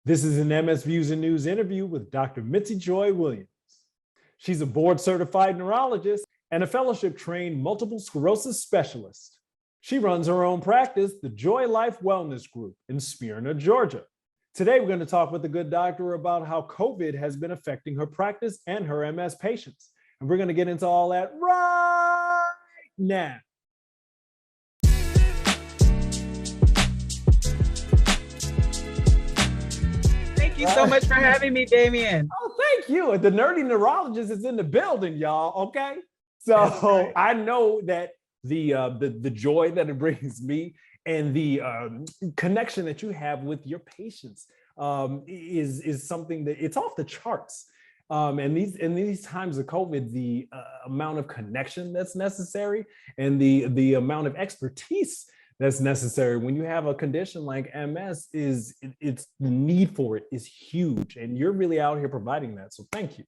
This is an MS Views and News interview with Dr. Mitzi Joy Williams. She's a board-certified neurologist and a fellowship-trained multiple sclerosis specialist. She runs her own practice, the Joy Life Wellness Group in Smyrna, Georgia. Today, we're going to talk with the good doctor about how COVID has been affecting her practice and her MS patients. And we're going to get into all that right now. Thank you so much for having me, Damian. Oh, thank you. The nerdy neurologist is in the building, y'all. Okay. So right. I know that the joy that it brings me and the connection that you have with your patients is something that it's off the charts. And these times of COVID, the amount of connection that's necessary and the amount of expertise that's necessary when you have a condition like MS it's the need for it is huge, and you're really out here providing that. So thank you.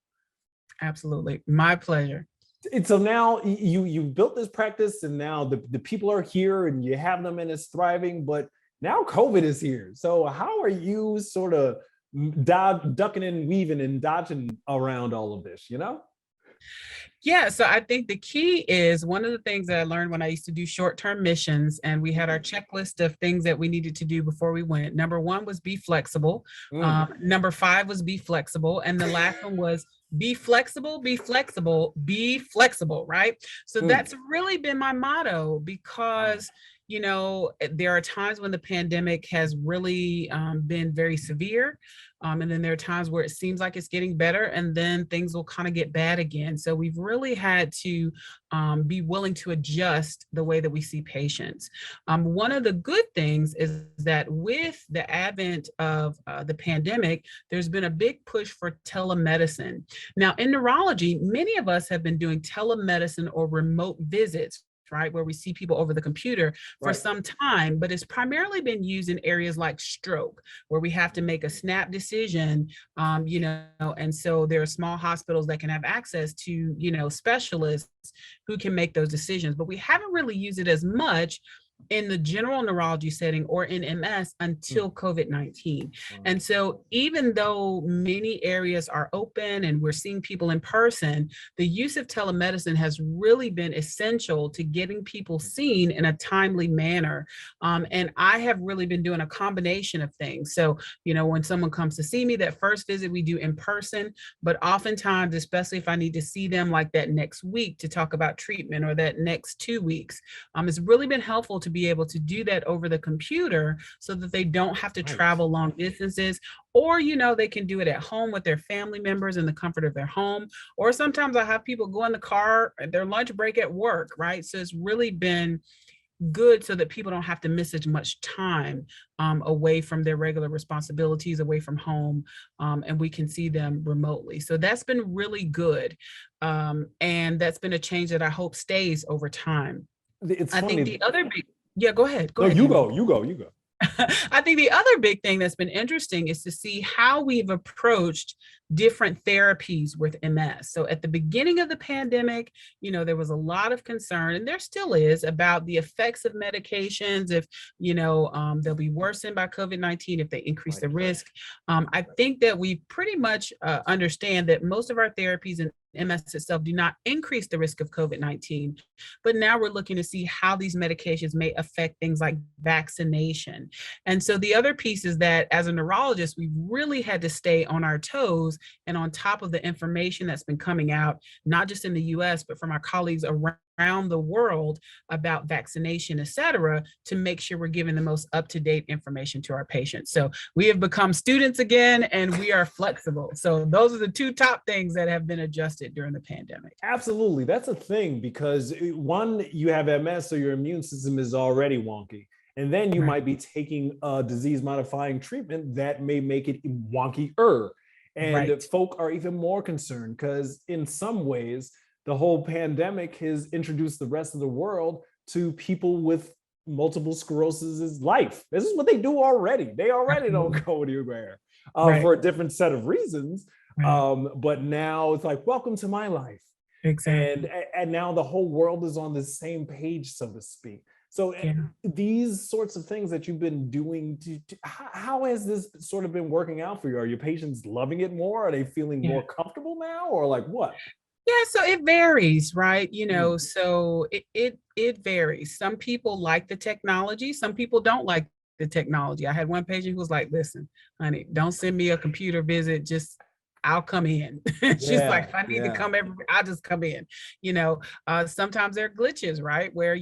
Absolutely, my pleasure. And so now you built this practice, and now the people are here, and you have them, and it's thriving. But now COVID is here. So how are you sort of ducking and weaving and dodging around all of this? Yeah, so I think the key is one of the things that I learned when I used to do short-term missions, and we had our checklist of things that we needed to do before we went. Number 1 was be flexible. Number 5 was be flexible. And the last one was be flexible, be flexible, be flexible, right? So that's really been my motto, because there are times when the pandemic has really been very severe. And then there are times where it seems like it's getting better, and then things will kind of get bad again. So we've really had to be willing to adjust the way that we see patients. One of the good things is that with the advent of the pandemic, there's been a big push for telemedicine. Now, in neurology, many of us have been doing telemedicine or remote visits, right, where we see people over the computer for some time, but it's primarily been used in areas like stroke, where we have to make a snap decision, and so there are small hospitals that can have access to, specialists who can make those decisions, but we haven't really used it as much in the general neurology setting or in MS until COVID-19. And so even though many areas are open and we're seeing people in person, the use of telemedicine has really been essential to getting people seen in a timely manner. And I have really been doing a combination of things. So, when someone comes to see me, that first visit we do in person, but oftentimes, especially if I need to see them like that next week to talk about treatment or that next 2 weeks, it's really been helpful to be able to do that over the computer so that they don't have to travel long distances, or, they can do it at home with their family members in the comfort of their home. Or sometimes I have people go in the car at their lunch break at work, right? So it's really been good so that people don't have to miss as much time away from their regular responsibilities, away from home, and we can see them remotely. So that's been really good. And that's been a change that I hope stays over time. It's funny. I think the other big, go ahead. No, you go. I think the other big thing that's been interesting is to see how we've approached different therapies with MS. So at the beginning of the pandemic, there was a lot of concern, and there still is, about the effects of medications, if, they'll be worsened by COVID-19, if they increase the risk. I think that we pretty much understand that most of our therapies in MS itself do not increase the risk of COVID-19, but now we're looking to see how these medications may affect things like vaccination. And so the other piece is that as a neurologist, we really had to stay on our toes and on top of the information that's been coming out, not just in the US, but from our colleagues around the world about vaccination, et cetera, to make sure we're giving the most up-to-date information to our patients. So we have become students again, and we are flexible. So those are the 2 top things that have been adjusted during the pandemic. Absolutely. That's a thing, because one, you have MS, so your immune system is already wonky. And then you might be taking a disease-modifying treatment that may make it wonkier. And folk are even more concerned because in some ways, the whole pandemic has introduced the rest of the world to people with multiple sclerosis as life. This is what they do already. They already don't go anywhere for a different set of reasons. But now it's like, welcome to my life. Exactly. And now the whole world is on the same page, so to speak. So Yeah. these sorts of things that you've been doing, how has this sort of been working out for you? Are your patients loving it more? Are they feeling Yeah. more comfortable now, or like what? Yeah, so it varies, right? Mm. So it varies. Some people like the technology, some people don't like the technology. I had one patient who was like, "Listen, honey, don't send me a computer visit, just I'll come in." She's like, Yeah, "If I need to yeah. come I'll just come in." Sometimes there are glitches, right? Where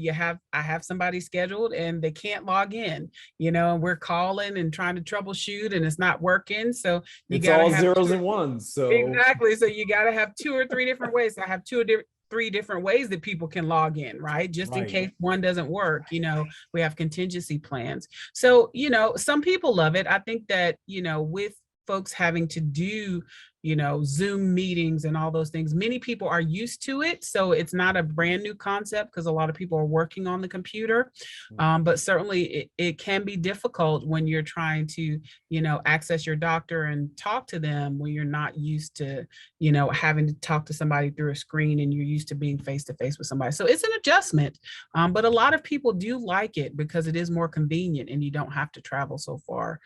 I have somebody scheduled and they can't log in, and we're calling and trying to troubleshoot and it's not working. So you It's got to all have zeros and ones. So exactly. So you got to have two or three different ways. So I have three different ways that people can log in, right? Just in right. case one doesn't work, we have contingency plans. So, some people love it. I think that, with folks having to do, Zoom meetings and all those things, many people are used to it. So it's not a brand new concept because a lot of people are working on the computer. But certainly it can be difficult when you're trying to, access your doctor and talk to them when you're not used to, having to talk to somebody through a screen and you're used to being face to face with somebody. So it's an adjustment. But a lot of people do like it because it is more convenient and you don't have to travel so far,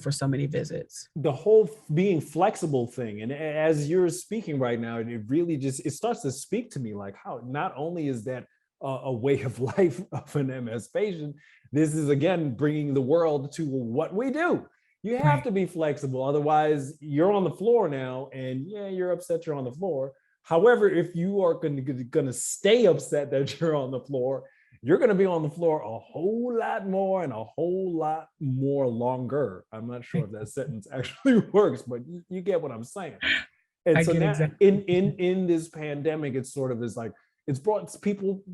for so many visits. The whole being flexible thing, and as you're speaking right now, it really just, it starts to speak to me, like how not only is that a way of life of an MS patient, this is again bringing the world to what we do. You have Right. to be flexible, otherwise you're on the floor now, and yeah, you're upset you're on the floor. However, if you are going to stay upset that you're on the floor, you're going to be on the floor a whole lot more and a whole lot more longer. I'm not sure if that sentence actually works, but you get what I'm saying. And I so get now exactly. in this pandemic, it's sort of is like, it's brought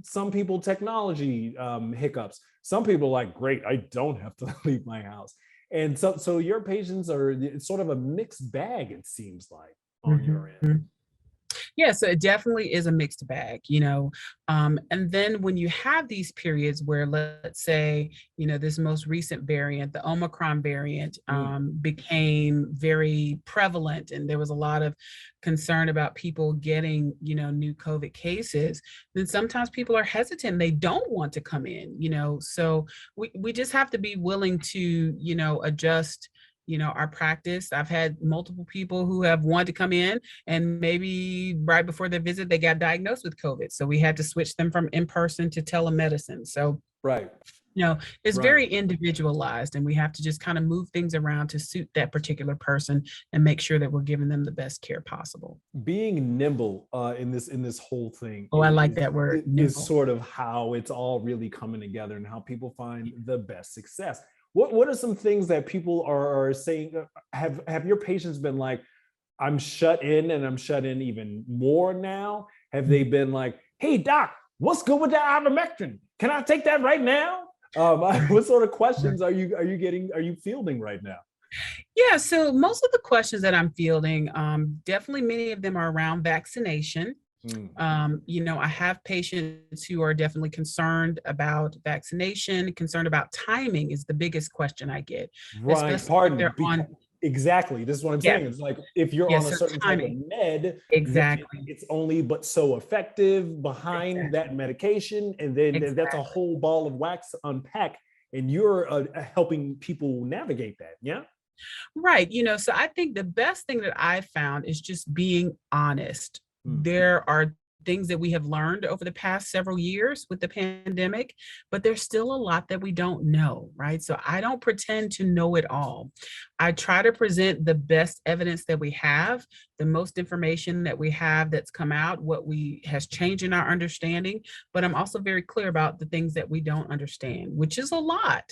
some people technology hiccups. Some people are like, great, I don't have to leave my house. And so your patients are, it's sort of a mixed bag, it seems like, on your end. Mhm. Yeah, so it definitely is a mixed bag, and then when you have these periods where, let's say, this most recent variant, the Omicron variant, Mm. became very prevalent, and there was a lot of concern about people getting, new COVID cases, then sometimes people are hesitant. They don't want to come in, so we just have to be willing to, adjust, our practice. I've had multiple people who have wanted to come in and maybe right before their visit, they got diagnosed with COVID. So we had to switch them from in-person to telemedicine. So, Right, it's right. very individualized and we have to just kind of move things around to suit that particular person and make sure that we're giving them the best care possible. Being nimble in this whole thing Oh, I like that word, is nimble. sort of how it's all really coming together and how people find the best success. What are some things that people are saying? Have your patients been like, I'm shut in and I'm shut in even more now? Have they been like, hey doc, what's good with the ivermectin? Can I take that right now? What sort of questions are you fielding right now? Yeah, so most of the questions that I'm fielding, definitely many of them are around vaccination. Mm. I have patients who are definitely concerned about vaccination, concerned about timing is the biggest question I get, Right, especially if pardon. they're on, Exactly. This is what I'm yeah, saying. It's like if you're yeah, on a so certain type of timing, med, then exactly, it's only but so effective behind that exactly, medication. And then that's a exactly. whole ball of wax to unpack. And you're helping people navigate that. Yeah. Right. So I think the best thing that I found is just being honest. Mm. There are things that we have learned over the past several years with the pandemic, but there's still a lot that we don't know, right? So I don't pretend to know it all. I try to present the best evidence that we have, the most information that we have that's come out, what we has changed in our understanding, but I'm also very clear about the things that we don't understand, which is a lot,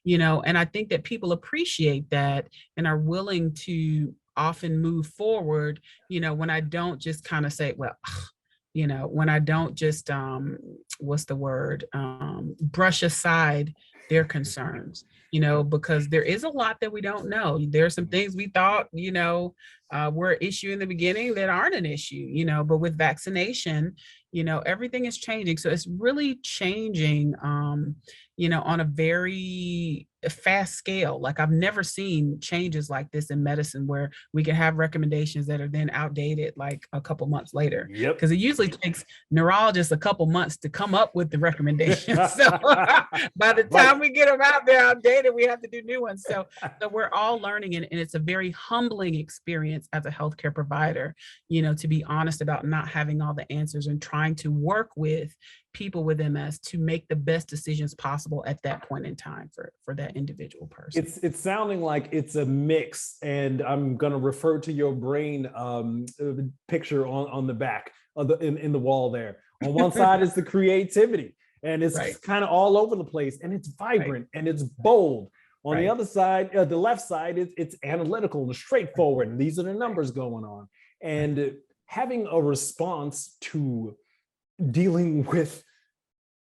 and I think that people appreciate that and are willing to often move forward, when I don't just kind of say, well, when I don't just what's the word, brush aside their concerns, because there is a lot that we don't know. There's some things we thought, were an issue in the beginning that aren't an issue, but with vaccination, everything is changing. So it's really changing, on a very fast scale. Like I've never seen changes like this in medicine where we can have recommendations that are then outdated like a couple months later. Yep. Because it usually takes neurologists a couple months to come up with the recommendations. So by the time we get them out there outdated, we have to do new ones. So we're all learning, and it's a very humbling experience as a healthcare provider, to be honest about not having all the answers and trying to work with people with MS to make the best decisions possible at that point in time for that individual person. It's sounding like it's a mix, and I'm going to refer to your brain picture on the back of in the wall there. On one side is the creativity, and it's kind of all over the place, and it's vibrant and it's bold. On the other side, the left side, it's analytical and straightforward, and these are the numbers going on. And having a response to dealing with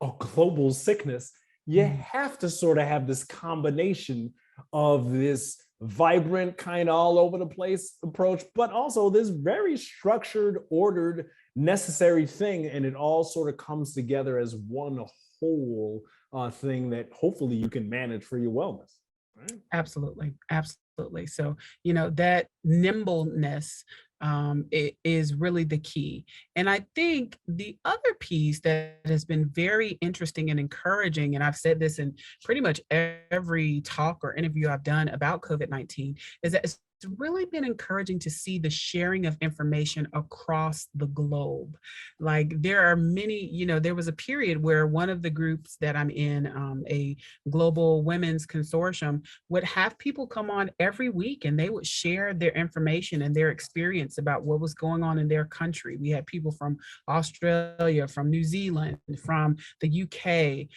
a global sickness, you have to sort of have this combination of this vibrant, kind of all over the place approach, but also this very structured, ordered, necessary thing. And it all sort of comes together as one whole thing that hopefully you can manage for your wellness. Right? Absolutely. Absolutely. So, that nimbleness it is really the key. And I think the other piece that has been very interesting and encouraging, and I've said this in pretty much every talk or interview I've done about COVID-19, is that it's really been encouraging to see the sharing of information across the globe. Like there are many, there was a period where one of the groups that I'm in, a global women's consortium, would have people come on every week and they would share their information and their experience about what was going on in their country. We had people from Australia, from New Zealand, from the UK,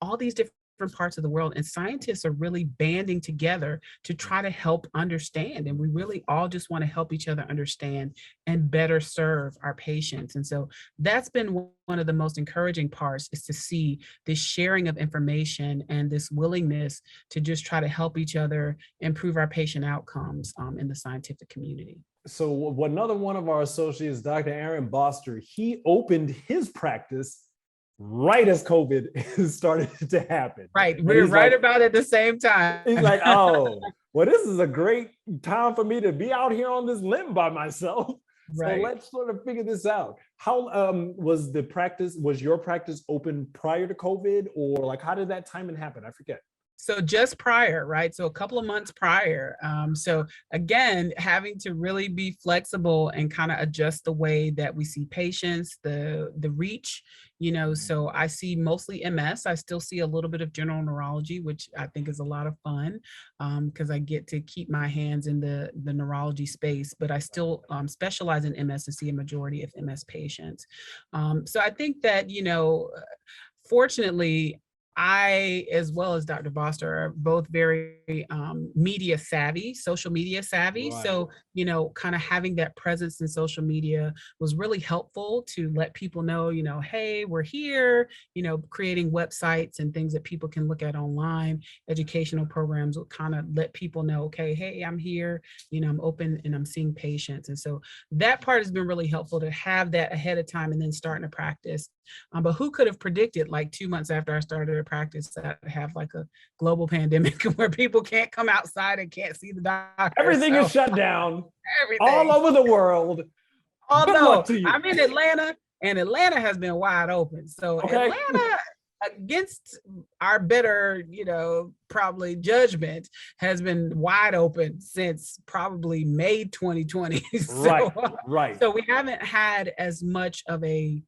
all these different parts of the world, and scientists are really banding together to try to help understand, and we really all just want to help each other understand and better serve our patients. And so that's been one of the most encouraging parts, is to see this sharing of information and this willingness to just try to help each other improve our patient outcomes in the scientific community. So another one of our associates, Dr. Aaron Boster, he opened his practice right as COVID started to happen. Right. We're right about at the same time. He's like, oh, well, this is a great time for me to be out here on this limb by myself. Right. So let's sort of figure this out. How was your practice open prior to COVID, or like, how did that timing happen? I forget. So just prior, right? So a couple of months prior. So again, having to really be flexible and kind of adjust the way that we see patients, the reach, so I see mostly MS. I still see a little bit of general neurology, which I think is a lot of fun because I get to keep my hands in the neurology space, but I still specialize in MS and see a majority of MS patients. So I think that, fortunately, I, as well as Dr. Boster, are both very media savvy, social media savvy. Right. So, kind of having that presence in social media was really helpful to let people know, hey, we're here, creating websites and things that people can look at online, educational programs will kind of let people know, okay, hey, I'm here, I'm open and I'm seeing patients. And so that part has been really helpful to have that ahead of time and then starting to practice. But who could have predicted, like 2 months after I started a practice, that I have like a global pandemic where people can't come outside and can't see the doctor. Everything is shut down. Everything. All over the world. Although I'm in Atlanta, and Atlanta has been wide open. So Atlanta, against our better, probably judgment, has been wide open since probably May 2020. Right. So we haven't had as much of a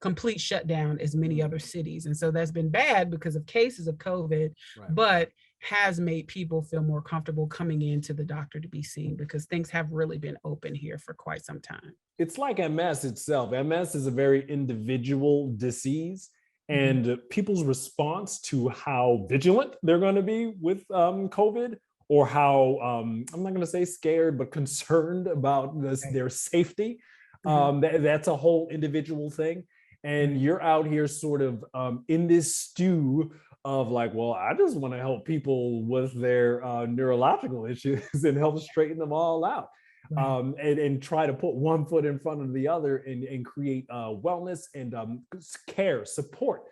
complete shutdown as many other cities. And so that's been bad because of cases of COVID, but has made people feel more comfortable coming into the doctor to be seen because things have really been open here for quite some time. It's like MS itself. MS is a very individual disease, and people's response to how vigilant they're going to be with COVID, or how, I'm not going to say scared, but concerned about their safety. That's a whole individual thing. And you're out here sort of in this stew of like, well, I just want to help people with their neurological issues and help straighten them all out. and try to put one foot in front of the other and create wellness and care, support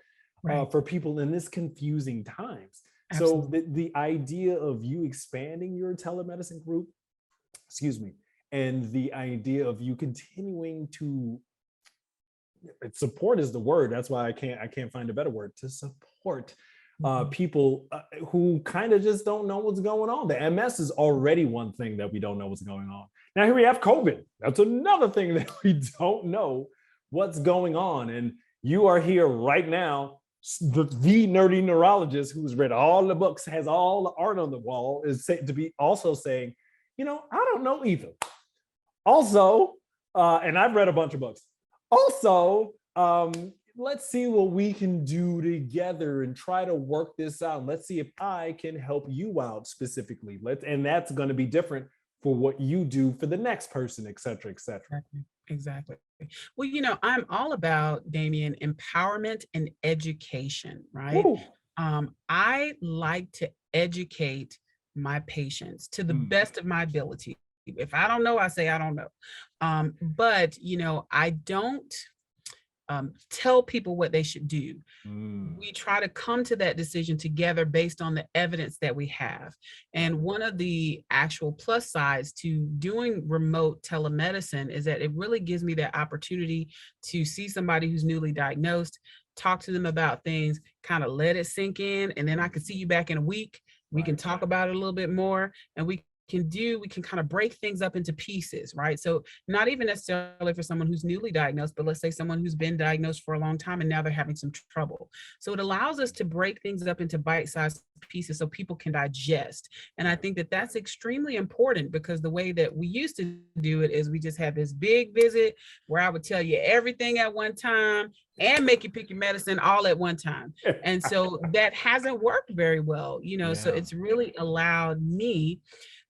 for people in this confusing times. Absolutely. So the idea of you expanding your telemedicine group, and the idea of you continuing to support is the word. That's why I can't find a better word, to support people who kind of just don't know what's going on. The MS is already one thing that we don't know what's going on. Now here we have COVID. That's another thing that we don't know what's going on. And you are here right now. The nerdy neurologist who's read all the books, has all the art on the wall, is to be also saying, I don't know either. Also, and I've read a bunch of books. Also, let's see what we can do together and try to work this out. Let's see if I can help you out specifically. And that's going to be different for what you do for the next person, et cetera, et cetera. Exactly. Well, I'm all about, Damian, empowerment and education, right? I like to educate my patients to the best of my ability. If I don't know, I say I don't know. But, I don't tell people what they should do. We try to come to that decision together based on the evidence that we have. And one of the actual plus sides to doing remote telemedicine is that it really gives me that opportunity to see somebody who's newly diagnosed, talk to them about things, kind of let it sink in, and then I can see you back in a week. We can talk about it a little bit more, and we can kind of break things up into pieces, right? So not even necessarily for someone who's newly diagnosed, but let's say someone who's been diagnosed for a long time and now they're having some trouble. So it allows us to break things up into bite-sized pieces so people can digest. And I think that that's extremely important, because the way that we used to do it is we just had this big visit where I would tell you everything at one time and make you pick your medicine all at one time. And so that hasn't worked very well, so it's really allowed me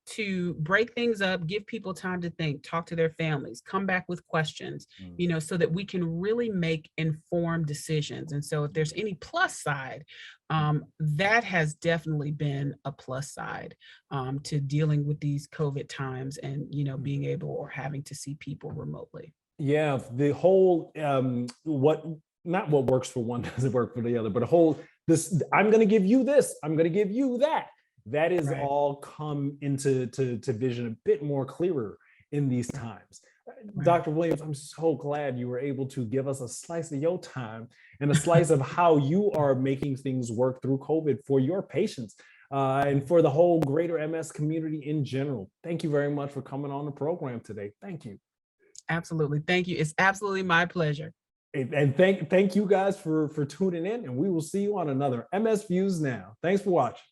to break things up, give people time to think, talk to their families, come back with questions, so that we can really make informed decisions. And so if there's any plus side, that has definitely been a plus side to dealing with these COVID times and, being able or having to see people remotely. Yeah, the whole, not what works for one doesn't work for the other, but I'm going to give you this, I'm going to give you that. That is all come into vision a bit more clearer in these times. Dr. Williams, I'm so glad you were able to give us a slice of your time and a slice of how you are making things work through COVID for your patients and for the whole greater MS community in general. Thank you very much for coming on the program today. Thank you. Absolutely. Thank you. It's absolutely my pleasure. And thank you guys for tuning in, and we will see you on another MS Views Now. Thanks for watching.